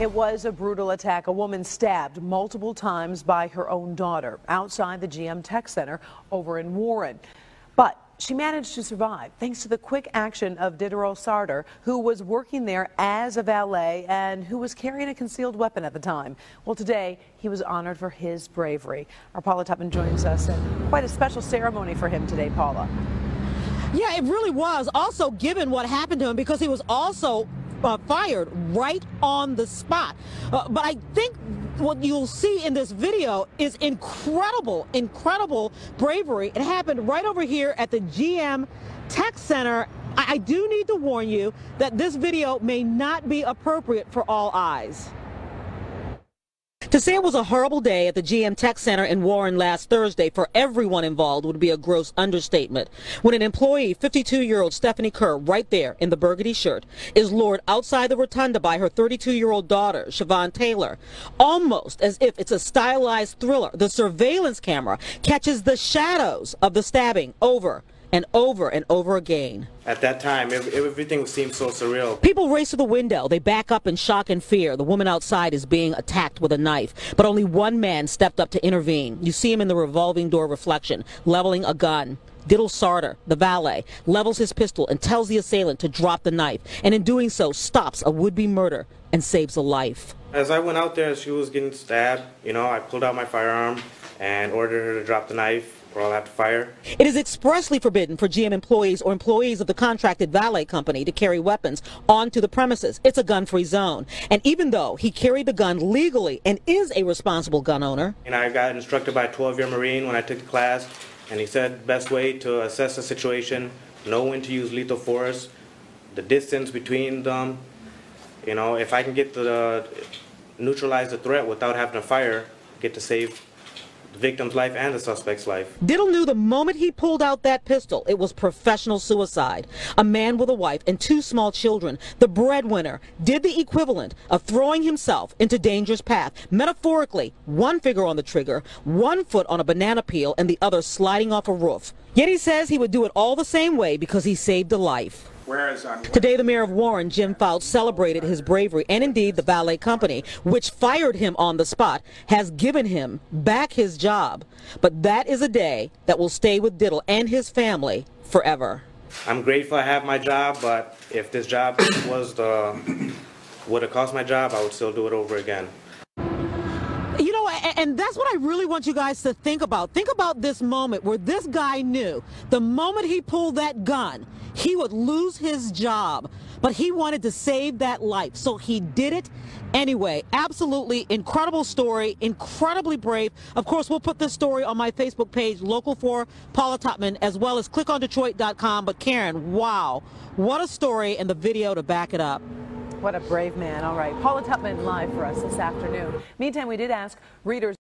It was a brutal attack. A woman stabbed multiple times by her own daughter outside the GM Tech Center over in Warren. But she managed to survive thanks to the quick action of Diderot Sartor, who was working there as a valet and who was carrying a concealed weapon at the time. Well, today he was honored for his bravery. Our Paula Tutman joins us, and quite a special ceremony for him today, Paula. Yeah, it really was. Also, given what happened to him, because he was also fired right on the spot. But I think what you'll see in this video is incredible bravery. It happened right over here at the GM Tech Center. I do need to warn you that this video may not be appropriate for all eyes. To say it was a horrible day at the GM Tech Center in Warren last Thursday for everyone involved would be a gross understatement. When an employee, 52-year-old Stephanie Kerr, right there in the burgundy shirt, is lured outside the rotunda by her 32-year-old daughter, Siobhan Taylor, almost as if it's a stylized thriller, the surveillance camera catches the shadows of the stabbing over and over and over again. At that time, everything seemed so surreal. People race to the window. They back up in shock and fear. The woman outside is being attacked with a knife, but only one man stepped up to intervene. You see him in the revolving door reflection, leveling a gun. Diderot Sartor, the valet, levels his pistol and tells the assailant to drop the knife, and in doing so stops a would-be murder and saves a life. As I went out there, she was getting stabbed. I pulled out my firearm and ordered her to drop the knife, or I'll have to fire. It is expressly forbidden for GM employees or employees of the contracted valet company to carry weapons onto the premises. It's a gun-free zone. And even though he carried the gun legally and is a responsible gun owner. And I got instructed by a 12-year Marine when I took the class, and he said best way to assess the situation, know when to use lethal force, the distance between them. If I can get to neutralize the threat without having to fire, get to save the victim's life and the suspect's life. Diddle knew the moment he pulled out that pistol, it was professional suicide. A man with a wife and two small children, the breadwinner, did the equivalent of throwing himself into dangerous path. Metaphorically, one finger on the trigger, one foot on a banana peel, and the other sliding off a roof. Yet he says he would do it all the same way because he saved a life. Today, the mayor of Warren, Jim Fouts, celebrated his bravery, and indeed the valet company, which fired him on the spot, has given him back his job. But that is a day that will stay with Diddle and his family forever. I'm grateful I have my job, but if this job would have cost my job, I would still do it over again. And that's what I really want you guys to think about. Think about this moment where this guy knew the moment he pulled that gun, he would lose his job. But he wanted to save that life, so he did it anyway. Absolutely incredible story, incredibly brave. Of course, we'll put this story on my Facebook page, Local 4 Paula Tutman, as well as clickondetroit.com. But Karen, wow, what a story, and the video to back it up. What a brave man. All right. Paula Tutman live for us this afternoon. Meantime, we did ask readers